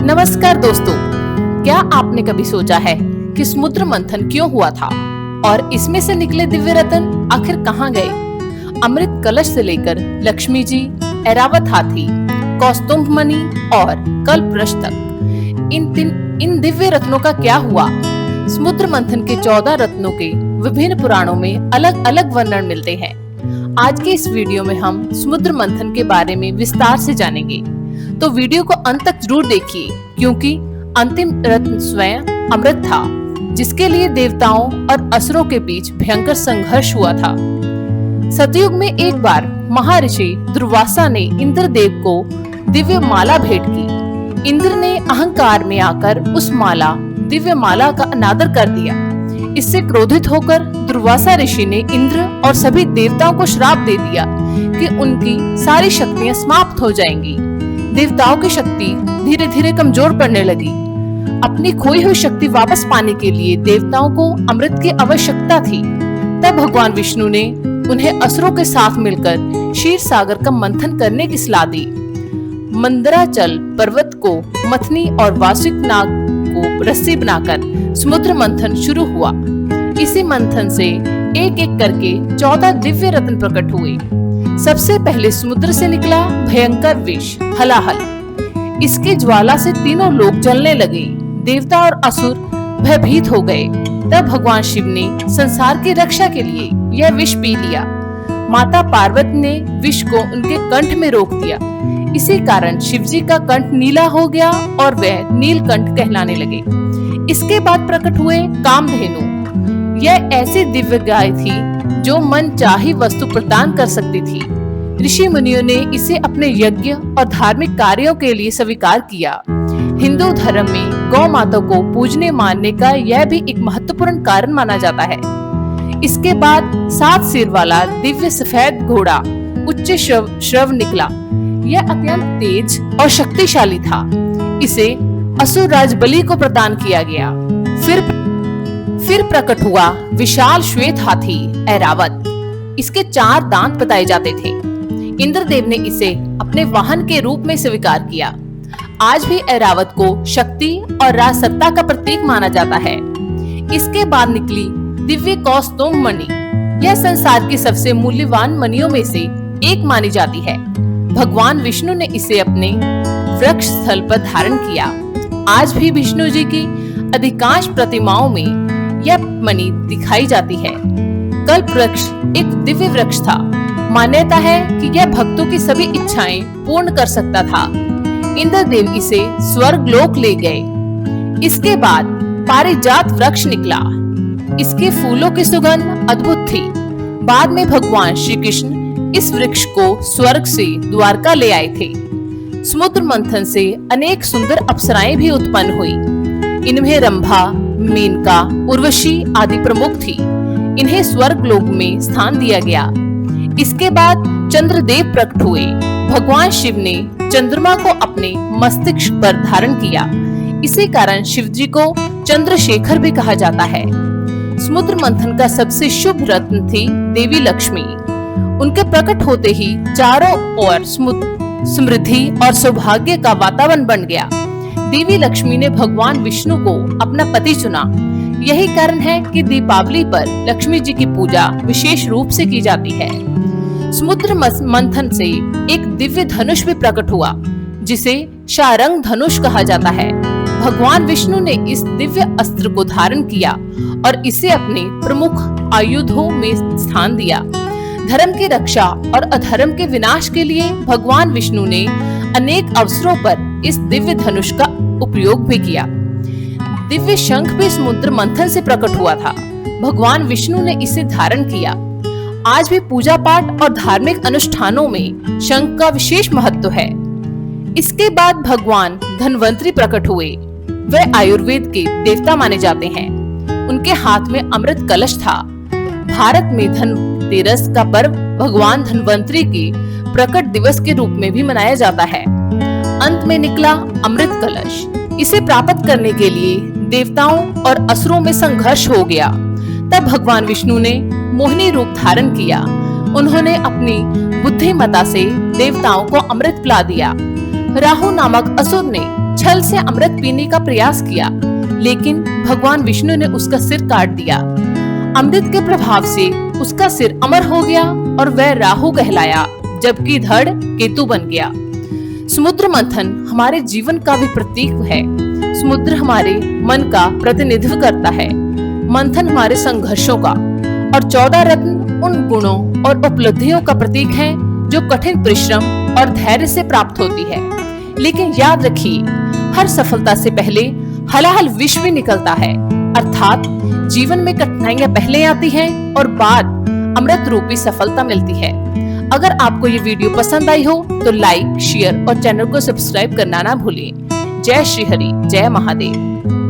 नमस्कार दोस्तों, क्या आपने कभी सोचा है कि समुद्र मंथन क्यों हुआ था और इसमें से निकले दिव्य रत्न आखिर कहाँ गए? अमृत कलश से लेकर लक्ष्मी जी, ऐरावत हाथी, कौस्तुभ मणि और कल्पवृक्ष तक इन दिव्य रत्नों का क्या हुआ? समुद्र मंथन के 14 रत्नों के विभिन्न पुराणों में अलग अलग वर्णन मिलते हैं। आज के इस वीडियो में हम समुद्र मंथन के बारे में विस्तार से जानेंगे, तो वीडियो को अंत तक जरूर देखिए, क्योंकि अंतिम रत्न स्वयं अमृत था, जिसके लिए देवताओं और असुरों के बीच भयंकर संघर्ष हुआ था। सतयुग में एक बार महर्षि दुर्वासा ने इंद्रदेव को दिव्य माला भेंट की। इंद्र ने अहंकार में आकर उस दिव्य माला का अनादर कर दिया। इससे क्रोधित होकर दुर्वासा ऋषि ने इंद्र और सभी देवताओं को श्राप दे दिया कि उनकी सारी शक्तियां समाप्त हो जाएंगी। देवताओं की शक्ति धीरे धीरे कमजोर पड़ने लगी। अपनी खोई हुई शक्ति वापस पाने के लिए देवताओं को अमृत की आवश्यकता थी। तब भगवान विष्णु ने उन्हें असुरों के साथ मिलकर क्षीर सागर का मंथन करने की सलाह दी। मंदराचल पर्वत को मथनी और वासुकी नाग को रस्सी बनाकर समुद्र मंथन शुरू हुआ। इसी मंथन से एक एक करके 14 दिव्य रत्न प्रकट हुए। सबसे पहले समुद्र से निकला भयंकर विष हलाहल। इसके ज्वाला से तीनों लोग जलने लगे। देवता और असुर भयभीत हो गए। तब भगवान शिव ने संसार की रक्षा के लिए यह विष पी लिया। माता पार्वती ने विष को उनके कंठ में रोक दिया। इसी कारण शिव जी का कंठ नीला हो गया और वह नीलकंठ कहलाने लगे। इसके बाद प्रकट हुए कामधेनु। यह ऐसी दिव्य गाय थी जो मन चाही वस्तु प्रदान कर सकती थी। ऋषि मुनियों ने इसे अपने यज्ञ और धार्मिक कार्यों के लिए स्वीकार किया। हिंदू धर्म में गौ माता को पूजने मानने का यह भी एक महत्वपूर्ण कारण माना जाता है। इसके बाद 7 सिर वाला दिव्य सफेद घोड़ा उच्च श्रव निकला। यह अत्यंत तेज और शक्तिशाली था। इसे असुर राज बलि को प्रदान किया गया। फिर प्रकट हुआ विशाल श्वेत हाथी ऐरावत। इसके 4 दांत बताए जाते थे। इंद्रदेव ने इसे अपने वाहन के रूप में स्वीकार किया। आज भी ऐरावत को शक्ति और राजसत्ता का प्रतीक माना जाता है। इसके बाद निकली दिव्य कौस्तुभ मणि। यह संसार की सबसे मूल्यवान मणियों में से एक मानी जाती है। भगवान विष्णु ने इसे अपने वृक्ष स्थल पर धारण किया। आज भी विष्णु जी की अधिकांश प्रतिमाओं में यह मणि दिखाई जाती है। कल्पवृक्ष एक दिव्य वृक्ष था। मान्यता है कि यह भक्तों की सभी इच्छाएं पूर्ण कर सकता था। इंद्रदेव इसे स्वर्ग लोक ले गए। इसके बाद पारिजात वृक्ष निकला। इसके फूलों की सुगंध अद्भुत थी। बाद में भगवान श्री कृष्ण इस वृक्ष को स्वर्ग से द्वारका ले आए थे। समुद्र मंथन से अनेक सुंदर अप्सराएं भी उत्पन्न हुई। इनमें रंभा, मेनका, उर्वशी आदि प्रमुख थी। इन्हें स्वर्ग लोक में स्थान दिया गया। इसके बाद चंद्रदेव प्रकट हुए। भगवान शिव ने चंद्रमा को अपने मस्तिष्क पर धारण किया। इसी कारण शिव जी को चंद्रशेखर भी कहा जाता है। समुद्र मंथन का सबसे शुभ रत्न थी देवी लक्ष्मी। उनके प्रकट होते ही चारों ओर समृद्धि और सौभाग्य का वातावरण बन गया। देवी लक्ष्मी ने भगवान विष्णु को अपना पति चुना। यही कारण है कि दीपावली पर लक्ष्मी जी की पूजा विशेष रूप से की जाती है। समुद्र मंथन से एक दिव्य धनुष भी प्रकट हुआ, जिसे शारंग धनुष कहा जाता है। भगवान विष्णु ने इस दिव्य अस्त्र को धारण किया और इसे अपने प्रमुख आयुधों में स्थान दिया। धर्म की रक्षा और अधर्म के विनाश के लिए भगवान विष्णु ने अनेक अवसरों पर इस दिव्य धनुष का उपयोग भी किया। दिव्य शंख भी समुद्र मंथन से प्रकट हुआ था। भगवान विष्णु ने इसे धारण किया। आज भी पूजा पाठ और धार्मिक अनुष्ठानों में शंख का विशेष महत्व है। इसके बाद भगवान धन्वंतरी प्रकट हुए। वे आयुर्वेद के देवता माने जाते हैं। उनके हाथ में अमृत कलश था। भारत में धनतेरस का पर्व भगवान धन्वंतरी के प्रकट दिवस के रूप में भी मनाया जाता है। अंत में निकला अमृत कलश। इसे प्राप्त करने के लिए देवताओं और असुरों में संघर्ष हो गया। तब भगवान विष्णु ने मोहिनी रूप धारण किया। उन्होंने अपनी बुद्धिमत्ता से देवताओं को अमृत पिला दिया। राहु नामक असुर ने छल से अमृत पीने का प्रयास किया, लेकिन भगवान विष्णु ने उसका सिर काट दिया। अमृत के प्रभाव से उसका सिर अमर हो गया और वह राहु कहलाया, जबकि धड़ केतु बन गया। समुद्र मंथन हमारे जीवन का भी प्रतीक है। समुद्र हमारे मन का प्रतिनिधित्व करता है, मंथन हमारे संघर्षों का, और 14 रत्न उन गुणों और उपलब्धियों का प्रतीक है जो कठिन परिश्रम और धैर्य से प्राप्त होती है। लेकिन याद रखिए, हर सफलता से पहले हलाहल विष भी निकलता है, अर्थात जीवन में कठिनाइयां पहले आती हैं और बाद अमृत रूपी सफलता मिलती है। अगर आपको ये वीडियो पसंद आई हो तो लाइक, शेयर और चैनल को सब्सक्राइब करना ना भूलिए। जय श्री हरि, जय महादेव।